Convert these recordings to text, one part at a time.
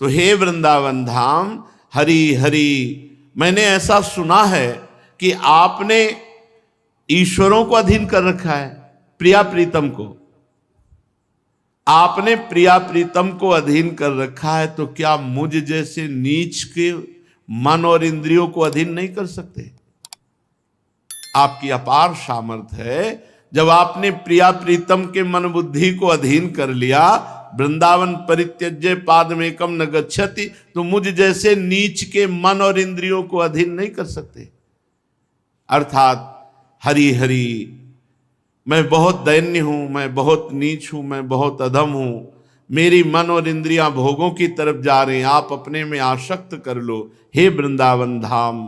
तो हे वृंदावन धाम हरि हरि, मैंने ऐसा सुना है कि आपने ईश्वरों को अधीन कर रखा है, प्रिया प्रीतम को आपने प्रिया प्रीतम को अधीन कर रखा है, तो क्या मुझ जैसे नीच के मन और इंद्रियों को अधीन नहीं कर सकते? आपकी अपार सामर्थ्य है। जब आपने प्रिया प्रीतम के मन बुद्धि को अधीन कर लिया, वृंदावन परित्यज्य पादमेकम न गच्छति, तो मुझ जैसे नीच के मन और इंद्रियों को अधीन नहीं कर सकते। अर्थात हरि हरि, मैं बहुत दैन्य हूं, मैं बहुत नीच हूं, मैं बहुत अधम हूं, मेरी मन और इंद्रियां भोगों की तरफ जा रहे हैं, आप अपने में आसक्त कर लो हे वृंदावन धाम।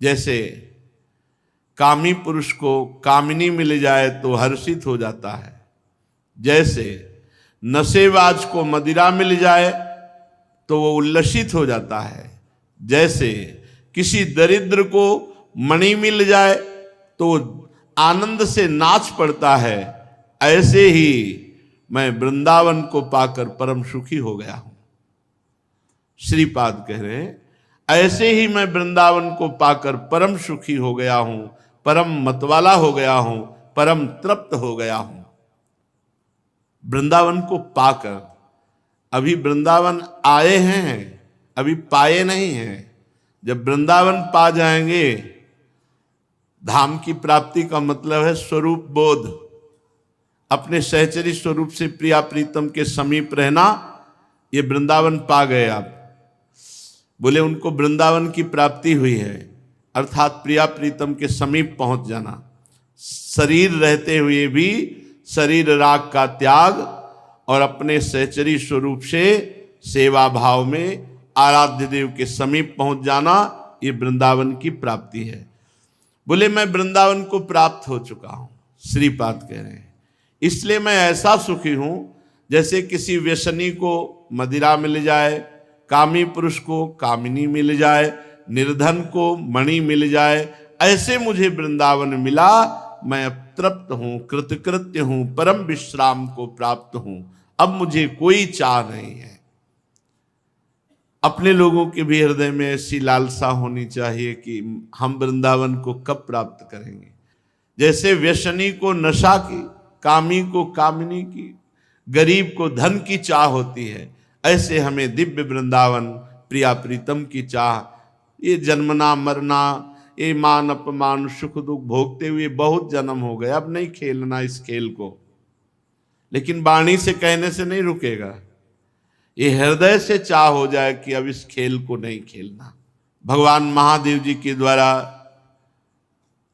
जैसे कामी पुरुष को कामिनी मिल जाए तो हर्षित हो जाता है, जैसे नशेबाज को मदिरा मिल जाए तो वो उल्लसित हो जाता है, जैसे किसी दरिद्र को मणि मिल जाए तो आनंद से नाच पड़ता है, ऐसे ही मैं वृंदावन को पाकर परम सुखी हो गया हूं। श्रीपाद कह रहे हैं, ऐसे ही मैं वृंदावन को पाकर परम सुखी हो गया हूं, परम मतवाला हो गया हूं, परम तृप्त हो गया हूं। वृंदावन को पाकर, अभी वृंदावन आए हैं, अभी पाए नहीं हैं। जब वृंदावन पा जाएंगे, धाम की प्राप्ति का मतलब है स्वरूप बोध, अपने सहचरी स्वरूप से प्रिया प्रीतम के समीप रहना। ये वृंदावन पा गए आप, बोले उनको वृंदावन की प्राप्ति हुई है, अर्थात प्रिया प्रीतम के समीप पहुंच जाना। शरीर रहते हुए भी शरीर राग का त्याग और अपने सहचरी स्वरूप से सेवा भाव में आराध्य देव के समीप पहुंच जाना, ये वृंदावन की प्राप्ति है। बोले मैं वृंदावन को प्राप्त हो चुका हूं, श्रीपाद कह रहे हैं, इसलिए मैं ऐसा सुखी हूं जैसे किसी व्यसनी को मदिरा मिल जाए, कामी पुरुष को कामिनी मिल जाए, निर्धन को मणि मिल जाए, ऐसे मुझे वृंदावन मिला। मैं अब तृप्त हूं, कृतकृत्य हूं, परम विश्राम को प्राप्त हूं, अब मुझे कोई चाह नहीं है। अपने लोगों के भी हृदय में ऐसी लालसा होनी चाहिए कि हम वृंदावन को कब प्राप्त करेंगे। जैसे व्यसनी को नशा की, कामी को कामिनी की, गरीब को धन की चाह होती है, ऐसे हमें दिव्य वृंदावन प्रिया प्रीतम की चाह। ये जन्मना मरना, ये मान अपमान सुख दुख भोगते हुए बहुत जन्म हो गए, अब नहीं खेलना इस खेल को। लेकिन वाणी से कहने से नहीं रुकेगा, ये हृदय से चाह हो जाए कि अब इस खेल को नहीं खेलना। भगवान महादेव जी के द्वारा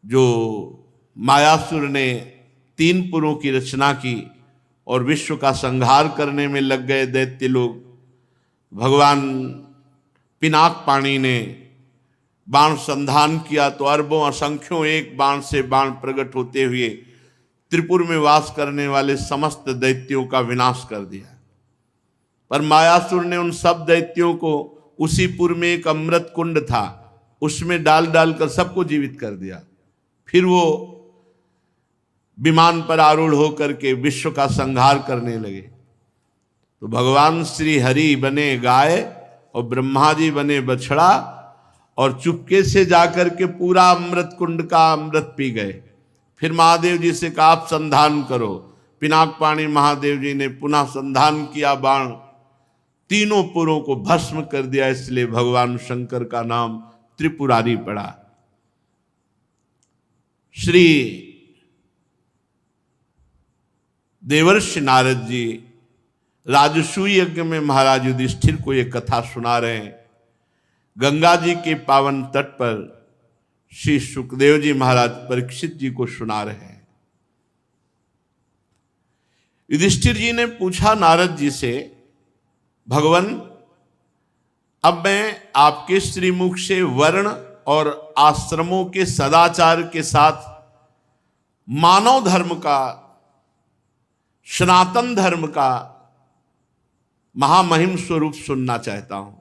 जो मायासुर ने 3 पुरों की रचना की और विश्व का संहार करने में लग गए दैत्य लोग, भगवान पिनाक पाणी ने बाण संधान किया तो अरबों असंख्यों एक बाण से बाण प्रकट होते हुए त्रिपुर में वास करने वाले समस्त दैत्यों का विनाश कर दिया। पर मायासुर ने उन सब दैत्यों को उसी पुर में एक अमृत कुंड था, उसमें डाल डालकर सबको जीवित कर दिया। फिर वो विमान पर आरूढ़ होकर के विश्व का संहार करने लगे। तो भगवान श्री हरि बने गाय और ब्रह्मा जी बने बछड़ा और चुपके से जाकर के पूरा अमृत कुंड का अमृत पी गए। फिर महादेव जी से कहा आप संधान करो। पिनाक पाणी महादेव जी ने पुनः संधान किया, बाण तीनों पुरों को भस्म कर दिया। इसलिए भगवान शंकर का नाम त्रिपुरारी पड़ा। श्री देवर्षि नारद जी राजसूय यज्ञ में महाराज युधिष्ठिर को यह कथा सुना रहे हैं। गंगा जी के पावन तट पर श्री सुखदेव जी महाराज परीक्षित जी को सुना रहे हैं। युधिष्ठिर जी ने पूछा नारद जी से, भगवान अब मैं आपके श्रीमुख से वर्ण और आश्रमों के सदाचार के साथ मानव धर्म का, सनातन धर्म का महामहिम स्वरूप सुनना चाहता हूं।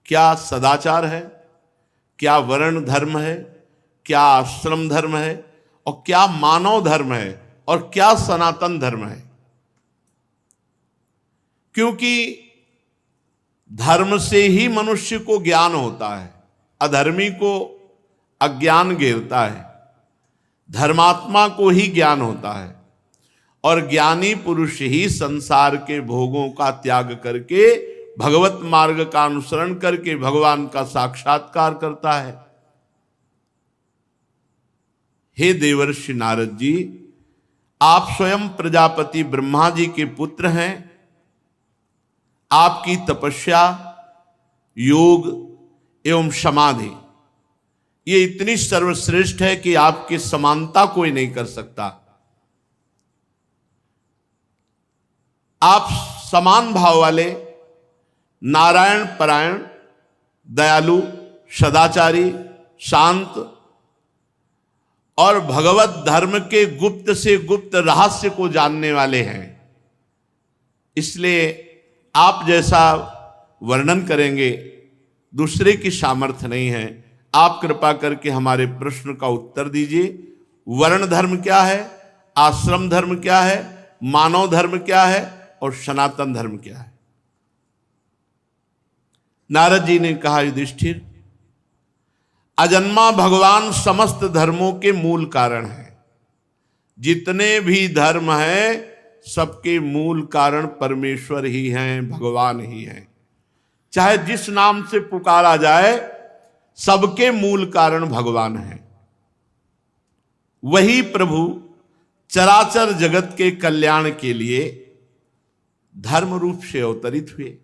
क्या सदाचार है, क्या वर्ण धर्म है, क्या आश्रम धर्म है और क्या मानव धर्म है और क्या सनातन धर्म है। क्योंकि धर्म से ही मनुष्य को ज्ञान होता है, अधर्मी को अज्ञान घेरता है, धर्मात्मा को ही ज्ञान होता है। और ज्ञानी पुरुष ही संसार के भोगों का त्याग करके भगवत मार्ग का अनुसरण करके भगवान का साक्षात्कार करता है। हे देवर्षि नारद जी, आप स्वयं प्रजापति ब्रह्मा जी के पुत्र हैं। आपकी तपस्या, योग एवं समाधि ये इतनी सर्वश्रेष्ठ है कि आपकी समानता कोई नहीं कर सकता। आप समान भाव वाले, नारायण परायण, दयालु, सदाचारी, शांत और भगवत धर्म के गुप्त से गुप्त रहस्य को जानने वाले हैं। इसलिए आप जैसा वर्णन करेंगे दूसरे की सामर्थ्य नहीं है। आप कृपा करके हमारे प्रश्न का उत्तर दीजिए। वर्ण धर्म क्या है, आश्रम धर्म क्या है, मानव धर्म क्या है और सनातन धर्म क्या है? नारद जी ने कहा, युधिष्ठिर, अजन्मा भगवान समस्त धर्मों के मूल कारण है। जितने भी धर्म हैं सबके मूल कारण परमेश्वर ही हैं, भगवान ही हैं। चाहे जिस नाम से पुकारा जाए सबके मूल कारण भगवान है। वही प्रभु चराचर जगत के कल्याण के लिए धर्म रूप से अवतरित हुए।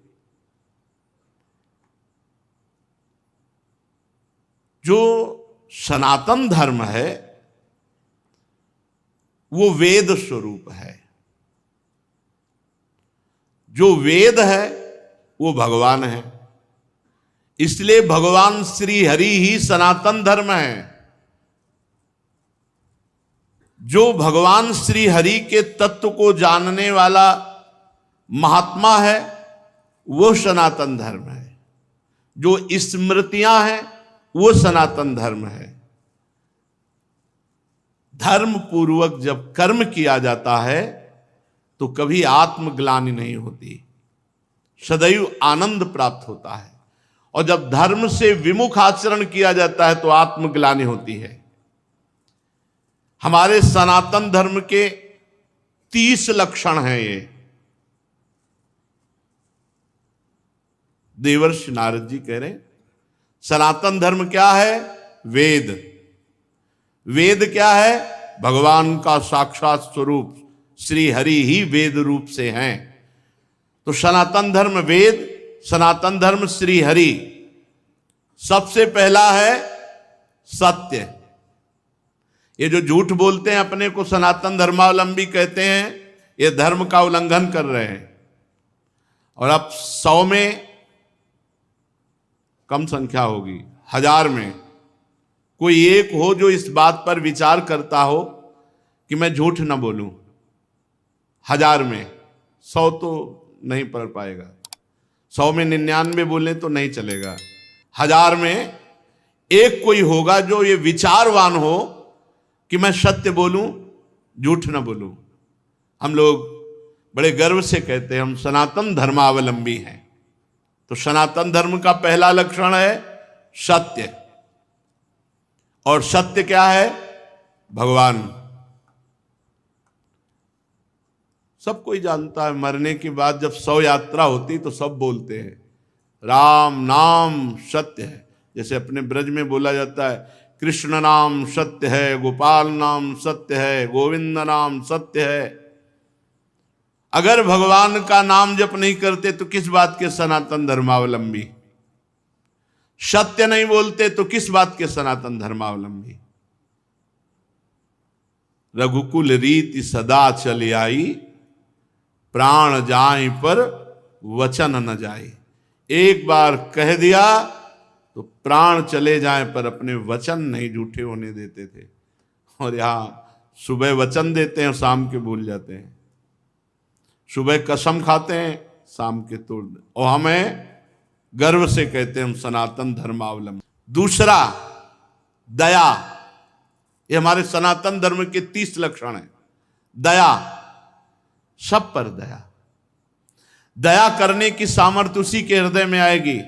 जो सनातन धर्म है वो वेद स्वरूप है। जो वेद है वो भगवान है। इसलिए भगवान श्री हरि ही सनातन धर्म है। जो भगवान श्री हरि के तत्व को जानने वाला महात्मा है वो सनातन धर्म है। जो स्मृतियां हैं वो सनातन धर्म है। धर्म पूर्वक जब कर्म किया जाता है तो कभी आत्मग्लानि नहीं होती, सदैव आनंद प्राप्त होता है। और जब धर्म से विमुख आचरण किया जाता है तो आत्मग्लानि होती है। हमारे सनातन धर्म के 30 लक्षण हैं ये। देवर्षि नारद जी कह रहे हैं सनातन धर्म क्या है? वेद। वेद क्या है? भगवान का साक्षात स्वरूप श्री हरि ही वेद रूप से हैं। तो सनातन धर्म वेद, सनातन धर्म श्री हरि। सबसे पहला है सत्य। ये जो झूठ बोलते हैं अपने को सनातन धर्मावलंबी कहते हैं, ये धर्म का उल्लंघन कर रहे हैं। और अब 100 में कम संख्या होगी, 1000 में कोई एक हो जो इस बात पर विचार करता हो कि मैं झूठ ना बोलूं। 1000 में 100 तो नहीं पढ़ पाएगा। 100 में 99 बोले तो नहीं चलेगा। 1000 में एक कोई होगा जो ये विचारवान हो कि मैं सत्य बोलूं, झूठ ना बोलूं। हम लोग बड़े गर्व से कहते हैं हम सनातन धर्मावलंबी हैं। तो सनातन धर्म का पहला लक्षण है सत्य। और सत्य क्या है? भगवान। सब कोई जानता है, मरने के बाद जब 100 यात्रा होती तो सब बोलते हैं राम नाम सत्य है। जैसे अपने ब्रज में बोला जाता है कृष्ण नाम सत्य है, गोपाल नाम सत्य है, गोविंद नाम सत्य है। अगर भगवान का नाम जप नहीं करते तो किस बात के सनातन धर्मावलंबी? सत्य नहीं बोलते तो किस बात के सनातन धर्मावलंबी? रघुकुल रीति सदा चली आई, प्राण जाए पर वचन न जाए। एक बार कह दिया तो प्राण चले जाए पर अपने वचन नहीं झूठे होने देते थे। और यहां सुबह वचन देते हैं, शाम के भूल जाते हैं। सुबह कसम खाते हैं, शाम के तोड़ देते। और हमें गर्व से कहते हैं हम सनातन धर्मावलंबी। दूसरा दया। ये हमारे सनातन धर्म के 30 लक्षण हैं। दया, सब पर दया। दया करने की सामर्थ्य उसी के हृदय में आएगी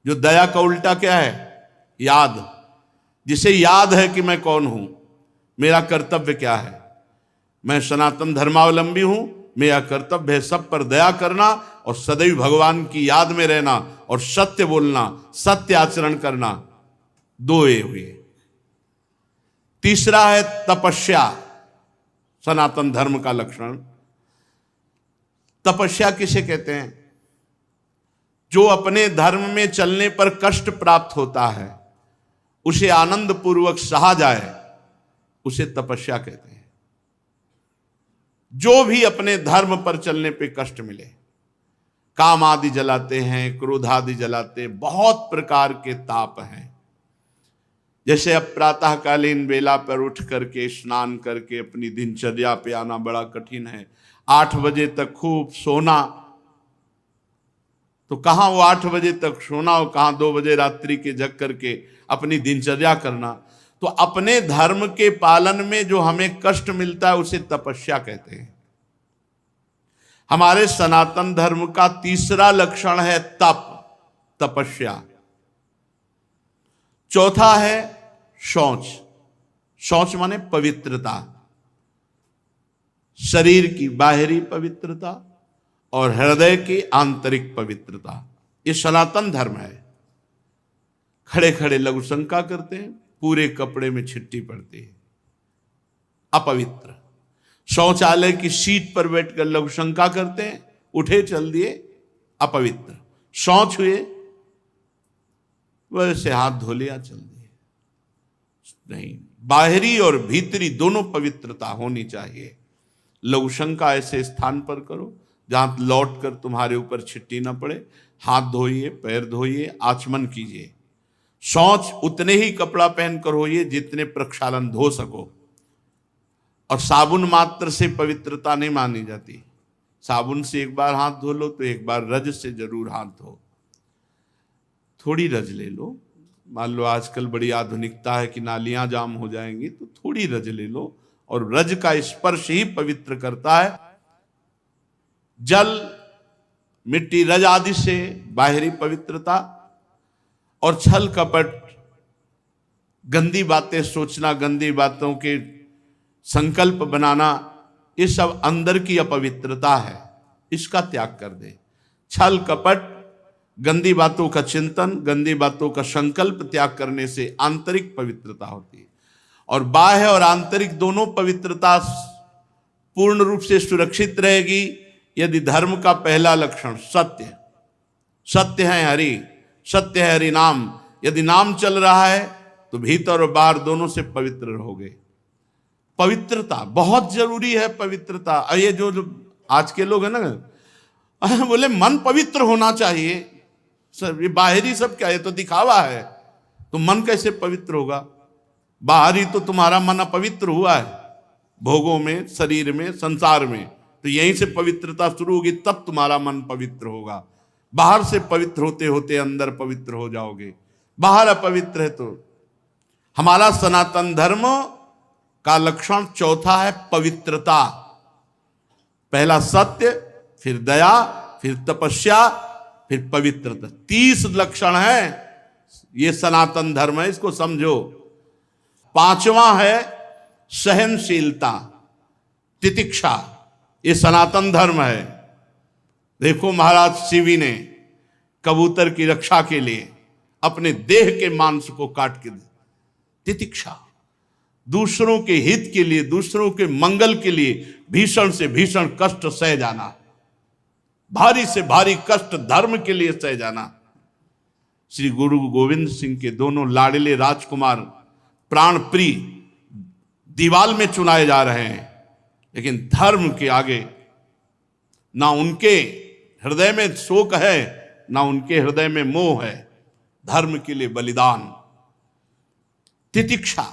जो दया का उल्टा क्या है? याद। जिसे याद है कि मैं कौन हूं, मेरा कर्तव्य क्या है, मैं सनातन धर्मावलंबी हूं, मेरा कर्तव्य है सब पर दया करना और सदैव भगवान की याद में रहना और सत्य बोलना, सत्य आचरण करना। दो ये हुए। तीसरा है तपस्या, सनातन धर्म का लक्षण। तपस्या किसे कहते हैं? जो अपने धर्म में चलने पर कष्ट प्राप्त होता है उसे आनंद पूर्वक सहा जाए, उसे तपस्या कहते हैं। जो भी अपने धर्म पर चलने पे कष्ट मिले, काम आदि जलाते हैं, क्रोध आदि जलाते, बहुत प्रकार के ताप हैं। जैसे अब प्रातःकालीन बेला पर उठ करके स्नान करके अपनी दिनचर्या पे आना बड़ा कठिन है। 8 बजे तक खूब सोना, तो कहां वो 8 बजे तक सोना और कहां 2 बजे रात्रि के जग करके अपनी दिनचर्या करना। तो अपने धर्म के पालन में जो हमें कष्ट मिलता है उसे तपस्या कहते हैं। हमारे सनातन धर्म का तीसरा लक्षण है तप, तपस्या। चौथा है शौच। शौच माने पवित्रता, शरीर की बाहरी पवित्रता और हृदय की आंतरिक पवित्रता। ये सनातन धर्म है। खड़े खड़े लघु शंका करते हैं, पूरे कपड़े में छिट्टी पड़ती है, अपवित्र। शौचालय की सीट पर बैठकर लघु शंका करते हैं, उठे चल दिए, अपवित्र। शौच हुए, वैसे हाथ धो लिया चल दिए। नहीं, बाहरी और भीतरी दोनों पवित्रता होनी चाहिए। लघु शंका ऐसे स्थान पर करो जहां लौट कर तुम्हारे ऊपर छिट्टी न पड़े। हाथ धोइए, पैर धोइए, आचमन कीजिए। शौच उतने ही कपड़ा पहनकर होइए जितने प्रक्षालन धो सको। और साबुन मात्र से पवित्रता नहीं मानी जाती। साबुन से एक बार हाथ धो लो तो एक बार रज से जरूर हाथ धो। थोड़ी रज ले लो। मान लो आजकल बड़ी आधुनिकता है कि नालियां जाम हो जाएंगी, तो थोड़ी रज ले लो। और रज का स्पर्श ही पवित्र करता है। जल, मिट्टी, रज आदि से बाहरी पवित्रता, और छल कपट, गंदी बातें सोचना, गंदी बातों के संकल्प बनाना, ये सब अंदर की अपवित्रता है। इसका त्याग कर दे। छल कपट, गंदी बातों का चिंतन, गंदी बातों का संकल्प त्याग करने से आंतरिक पवित्रता होती है। और बाह्य और आंतरिक दोनों पवित्रता पूर्ण रूप से सुरक्षित रहेगी यदि धर्म का पहला लक्षण सत्य, सत्य है हरि, सत्य है हरि नाम, यदि नाम चल रहा है तो भीतर और बाहर दोनों से पवित्र रहोगे। पवित्रता बहुत जरूरी है। पवित्रता, ये जो आज के लोग है ना, बोले मन पवित्र होना चाहिए। सर ये बाहरी सब क्या है, तो दिखावा है। तो मन कैसे पवित्र होगा? बाहरी तो तुम्हारा मन अपवित्र हुआ है, भोगों में, शरीर में, संसार में। तो यहीं से पवित्रता शुरू होगी, तब तुम्हारा मन पवित्र होगा। बाहर से पवित्र होते होते अंदर पवित्र हो जाओगे। बाहर अपवित्र है तो। हमारा सनातन धर्म का लक्षण चौथा है पवित्रता। पहला सत्य, फिर दया, फिर तपस्या, फिर पवित्रता। 30 लक्षण है। ये सनातन धर्म है, इसको समझो। 5वां है सहनशीलता, तितिक्षा। ये सनातन धर्म है। देखो महाराज शिवी ने कबूतर की रक्षा के लिए अपने देह के मांस को काट के दिया। तितिक्षा, दूसरों के हित के लिए, दूसरों के मंगल के लिए भीषण से भीषण कष्ट सह जाना, भारी से भारी कष्ट धर्म के लिए सह जाना। श्री गुरु गोविंद सिंह के दोनों लाडले राजकुमार प्राण प्रिय दीवाल में चुनाए जा रहे हैं, लेकिन धर्म के आगे ना उनके हृदय में शोक है, ना उनके हृदय में मोह है। धर्म के लिए बलिदान, तितिक्षा,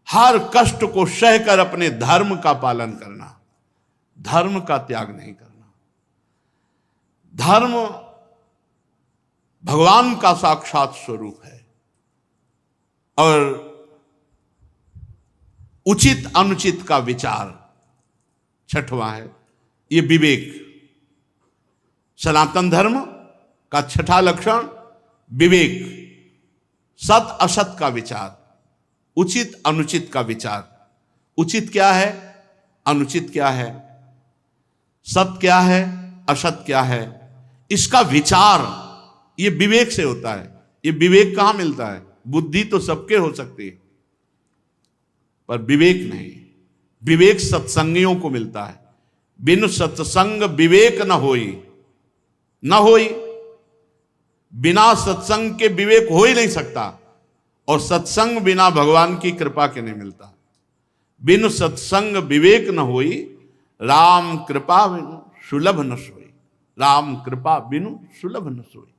हर कष्ट को सहकर अपने धर्म का पालन करना, धर्म का त्याग नहीं करना। धर्म भगवान का साक्षात स्वरूप है। और उचित अनुचित का विचार 6वां है, ये विवेक। सनातन धर्म का छठा लक्षण विवेक, सत असत का विचार, उचित अनुचित का विचार। उचित क्या है, अनुचित क्या है, सत क्या है, असत क्या है, इसका विचार ये विवेक से होता है। ये विवेक कहां मिलता है? बुद्धि तो सबके हो सकती है, पर विवेक नहीं। विवेक सत्संगियों को मिलता है। बिन सत्संग विवेक न होई, न होई। बिना सत्संग के विवेक हो ही नहीं सकता, और सत्संग बिना भगवान की कृपा के नहीं मिलता। बिन सत्संग विवेक न होई, राम कृपा बिनु सुलभ न सोई। राम कृपा बिनु सुलभ न सोई।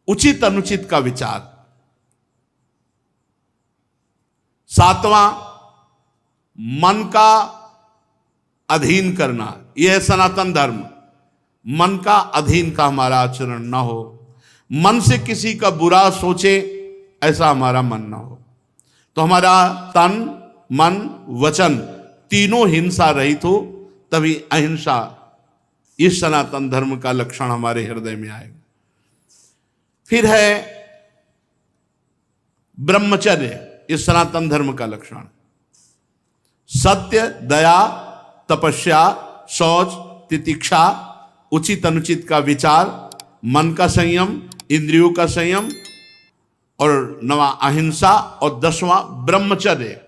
उचित अनुचित का विचार। सातवां, मन का अधीन करना। यह है सनातन धर्म। मन का अधीन का हमारा आचरण ना हो। मन से किसी का बुरा सोचे ऐसा हमारा मन ना हो। तो हमारा तन, मन, वचन तीनों हिंसा रहित हो, तभी अहिंसा इस सनातन धर्म का लक्षण हमारे हृदय में आएगा। फिर है ब्रह्मचर्य, इस सनातन धर्म का लक्षण। सत्य, दया, तपस्या, शौच, तितिक्षा, उचित अनुचित का विचार, मन का संयम, इंद्रियों का संयम, और नवा अहिंसा, और 10वां ब्रह्मचर्य।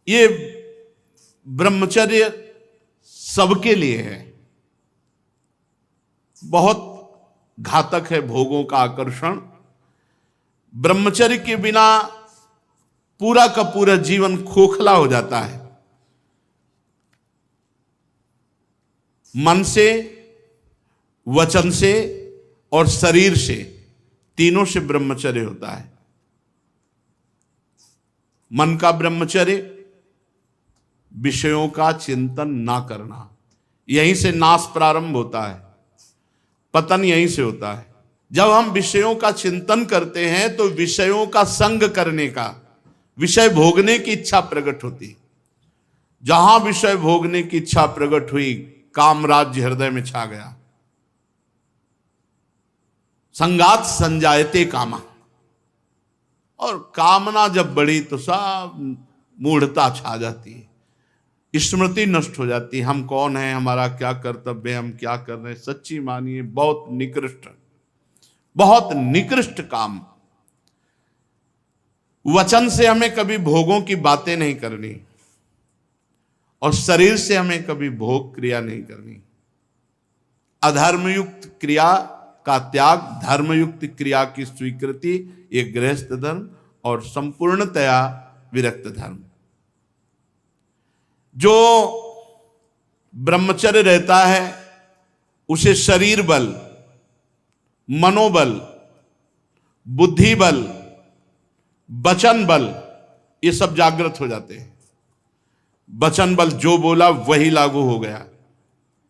ये ब्रह्मचर्य सबके लिए है। बहुत घातक है भोगों का आकर्षण। ब्रह्मचर्य के बिना पूरा का पूरा जीवन खोखला हो जाता है। मन से, वचन से और शरीर से, तीनों से ब्रह्मचर्य होता है। मन का ब्रह्मचर्य, विषयों का चिंतन ना करना। यहीं से नाश प्रारंभ होता है, पतन यहीं से होता है। जब हम विषयों का चिंतन करते हैं तो विषयों का संग करने का, विषय भोगने की इच्छा प्रकट होती। जहां विषय भोगने की इच्छा प्रकट हुई, काम राज्य हृदय में छा गया। संगात संजायते कामा। और कामना जब बढ़ी तो सब मूढ़ता छा जाती है, स्मृति नष्ट हो जाती है। हम कौन हैं, हमारा क्या कर्तव्य है, हम क्या कर रहे हैं। सच्ची मानिए बहुत निकृष्ट, बहुत निकृष्ट काम। वचन से हमें कभी भोगों की बातें नहीं करनी, और शरीर से हमें कभी भोग क्रिया नहीं करनी। अधर्मयुक्त क्रिया का त्याग, धर्मयुक्त क्रिया की स्वीकृति, ये गृहस्थ धर्म और संपूर्णतया विरक्त धर्म। जो ब्रह्मचर्य रहता है उसे शरीर बल, मनोबल, बुद्धि बल, वचन बल, ये सब जागृत हो जाते हैं। वचन बल, जो बोला वही लागू हो गया,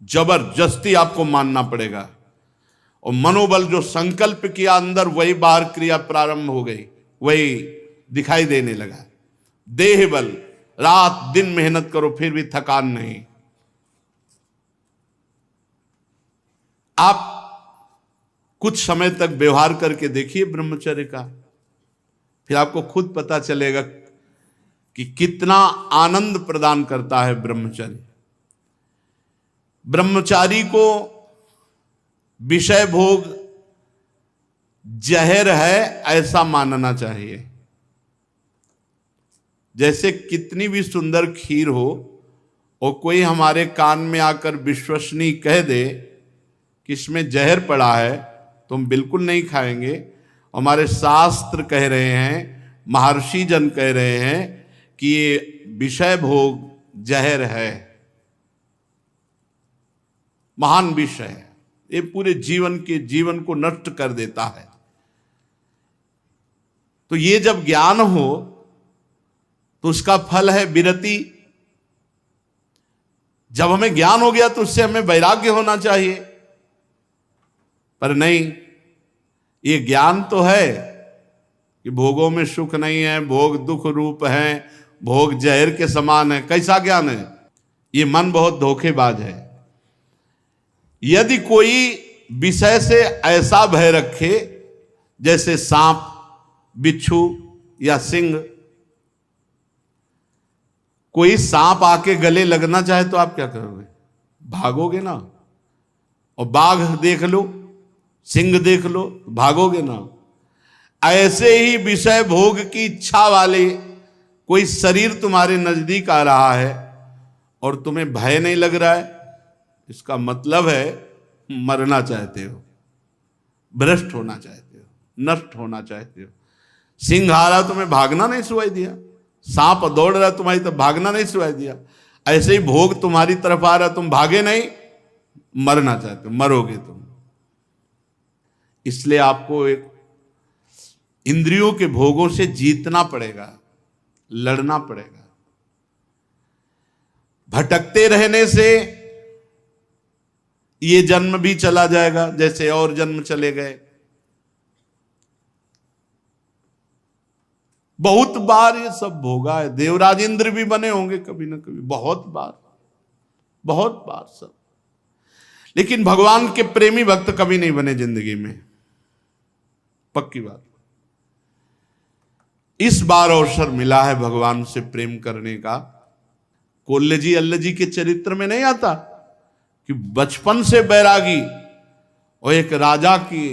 जबरदस्ती आपको मानना पड़ेगा। और मनोबल, जो संकल्प किया अंदर वही बाहर क्रिया प्रारंभ हो गई, वही दिखाई देने लगा। देह बल, रात दिन मेहनत करो फिर भी थकान नहीं। आप कुछ समय तक व्यवहार करके देखिए ब्रह्मचर्य का, फिर आपको खुद पता चलेगा कि कितना आनंद प्रदान करता है ब्रह्मचर्य। ब्रह्मचारी को विषय भोग जहर है ऐसा मानना चाहिए। जैसे कितनी भी सुंदर खीर हो और कोई हमारे कान में आकर विश्वसनीय कह दे कि इसमें जहर पड़ा है, तो हम बिल्कुल नहीं खाएंगे। हमारे शास्त्र कह रहे हैं, महर्षि जन कह रहे हैं कि ये विषय भोग जहर है, महान विषय है, ये पूरे जीवन को नष्ट कर देता है। तो ये जब ज्ञान हो तो उसका फल है विरति। जब हमें ज्ञान हो गया तो उससे हमें वैराग्य होना चाहिए, पर नहीं। ये ज्ञान तो है कि भोगों में सुख नहीं है, भोग दुख रूप है, भोग जहर के समान है। कैसा ज्ञान है? ये मन बहुत धोखेबाज है। यदि कोई विषय से ऐसा भय रखे जैसे सांप, बिच्छू या सिंह, कोई सांप आके गले लगना चाहे तो आप क्या करोगे? भागोगे ना। और बाघ देख लो, सिंह देख लो, भागोगे ना। ऐसे ही विषय भोग की इच्छा वाले कोई शरीर तुम्हारे नजदीक आ रहा है और तुम्हें भय नहीं लग रहा है, इसका मतलब है मरना चाहते हो, भ्रष्ट होना चाहते हो, नष्ट होना चाहते हो। सिंह आ रहा तुम्हें भागना नहीं सुनाई दिया, सांप दौड़ रहा तुम्हारी तरफ भागना नहीं सुनाई दिया, ऐसे ही भोग तुम्हारी तरफ आ रहा तुम भागे नहीं, मरना चाहते हो, मरोगे तुम। इसलिए आपको एक इंद्रियों के भोगों से जीतना पड़ेगा, लड़ना पड़ेगा। भटकते रहने से ये जन्म भी चला जाएगा, जैसे और जन्म चले गए। बहुत बार ये सब भोगा है, देवराज इंद्र भी बने होंगे कभी ना कभी, बहुत बार, बहुत बार सब। लेकिन भगवान के प्रेमी भक्त कभी नहीं बने जिंदगी में, पक्की बात। इस बार अवसर मिला है भगवान से प्रेम करने का। कोल्ले जी अल्ले जी के चरित्र में नहीं आता कि बचपन से बैरागी और एक राजा की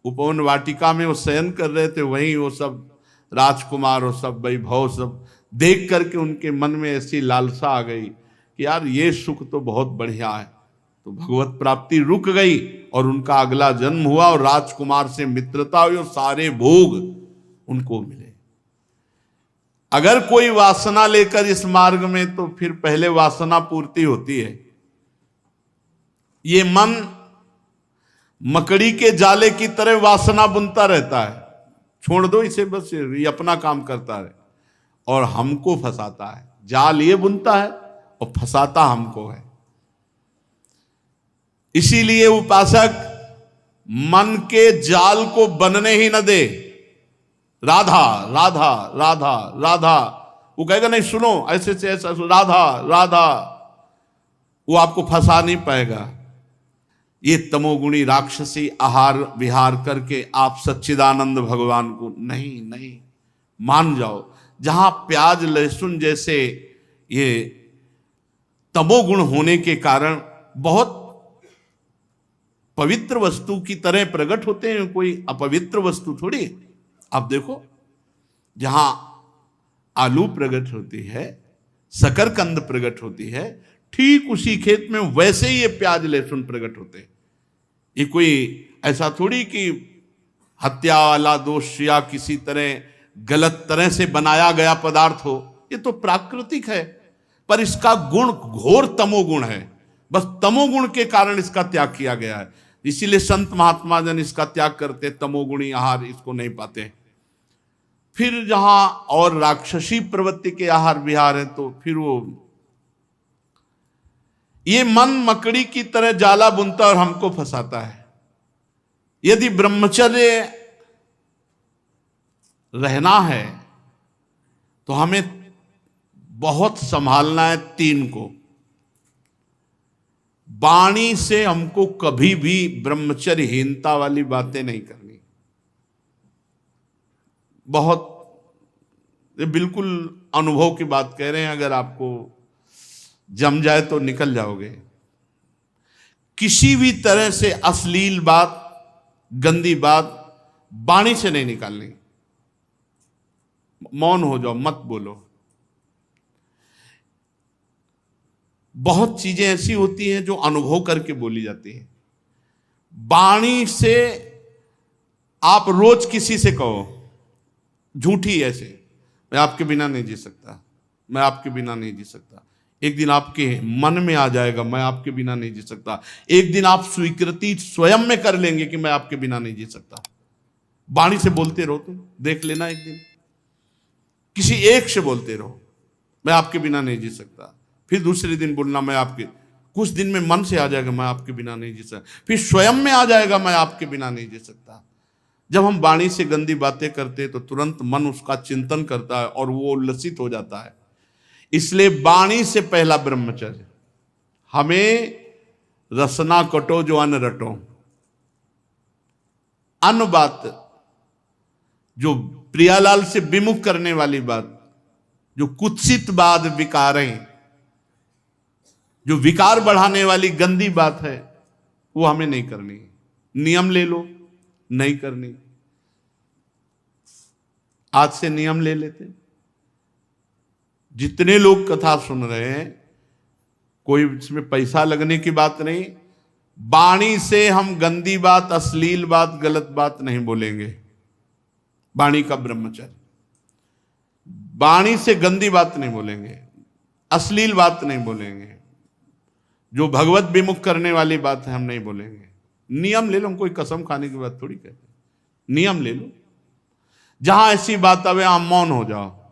उपवन वाटिका में वो शयन कर रहे थे, वहीं वो सब राजकुमार और सब वैभव सब देख करके उनके मन में ऐसी लालसा आ गई कि यार ये सुख तो बहुत बढ़िया है। तो भगवत प्राप्ति रुक गई और उनका अगला जन्म हुआ और राजकुमार से मित्रता हुई और सारे भोग उनको मिले। अगर कोई वासना लेकर इस मार्ग में, तो फिर पहले वासना पूर्ति होती है। ये मन मकड़ी के जाले की तरह वासना बुनता रहता है, छोड़ दो इसे, बस ये अपना काम करता है और हमको फंसाता है। जाल ये बुनता है और फंसाता हमको है। इसीलिए उपासक मन के जाल को बनने ही न दे। राधा राधा राधा राधा, वो कहेगा नहीं सुनो ऐसे से ऐसा, राधा राधा, वो आपको फंसा नहीं पाएगा। ये तमोगुणी राक्षसी आहार विहार करके आप सच्चिदानंद भगवान को नहीं नहीं मान जाओ। जहां प्याज लहसुन जैसे ये तमोगुण होने के कारण बहुत पवित्र वस्तु की तरह प्रकट होते हैं, कोई अपवित्र वस्तु थोड़ी। आप देखो, जहां आलू प्रकट होती है, शकरकंद प्रकट होती है, ठीक उसी खेत में वैसे ही ये प्याज लहसुन प्रकट होते हैं। ये कोई ऐसा थोड़ी कि हत्या वाला दोष या किसी तरह गलत तरह से बनाया गया पदार्थ हो, ये तो प्राकृतिक है। पर इसका गुण घोर तमोगुण है, बस तमोगुण के कारण इसका त्याग किया गया है। इसीलिए संत महात्मा जन इसका त्याग करते, तमोगुणी आहार इसको नहीं पाते। फिर जहां और राक्षसी प्रवृत्ति के आहार विहार है, तो फिर वो ये मन मकड़ी की तरह जाला बुनता और हमको फंसाता है। यदि ब्रह्मचर्य रहना है तो हमें बहुत संभालना है तीन को। वाणी से हमको कभी भी ब्रह्मचर्यहीनता वाली बातें नहीं करनी। बहुत, ये बिल्कुल अनुभव की बात कह रहे हैं, अगर आपको जम जाए तो निकल जाओगे। किसी भी तरह से अश्लील बात, गंदी बात वाणी से नहीं निकालनी। मौन हो जाओ, मत बोलो। बहुत चीजें ऐसी होती हैं जो अनुभव करके बोली जाती हैं। वाणी से आप रोज किसी से कहो झूठी, ऐसे मैं आपके बिना नहीं जी सकता, मैं आपके बिना नहीं जी सकता। एक दिन आपके मन में आ जाएगा मैं आपके बिना नहीं जी सकता। एक दिन आप स्वीकृति स्वयं में कर लेंगे कि मैं आपके बिना नहीं जी सकता। वाणी से बोलते रहो, तुम देख लेना, एक दिन किसी एक से बोलते रहो मैं आपके बिना नहीं जी सकता। फिर दूसरे दिन बोलना मैं आपके, कुछ दिन में मन से आ जाएगा मैं आपके बिना नहीं जी सकता। फिर स्वयं में आ जाएगा मैं आपके बिना नहीं जी सकता। जब हम वाणी से गंदी बातें करते हैं तो तुरंत मन उसका चिंतन करता है और वो उल्लसित हो जाता है। इसलिए वाणी से पहला ब्रह्मचर्य। हमें रसना कटो जो अन्न रटो। अन्न बात जो प्रियालाल से विमुख करने वाली बात, जो कुत्सित बात, विकारें, जो विकार बढ़ाने वाली गंदी बात है, वो हमें नहीं करनी। नियम ले लो, नहीं करनी। आज से नियम ले लेते। जितने लोग कथा सुन रहे हैं, कोई इसमें पैसा लगने की बात नहीं। वाणी से हम गंदी बात, अश्लील बात, गलत बात नहीं बोलेंगे। वाणी का ब्रह्मचर्य। वाणी से गंदी बात नहीं बोलेंगे, अश्लील बात नहीं बोलेंगे, जो भगवत विमुख करने वाली बात है हम नहीं बोलेंगे। नियम ले लो। हम कोई कसम खाने की बात थोड़ी कहते। नियम ले लो। जहां ऐसी बात आवे, आप मौन हो जाओ।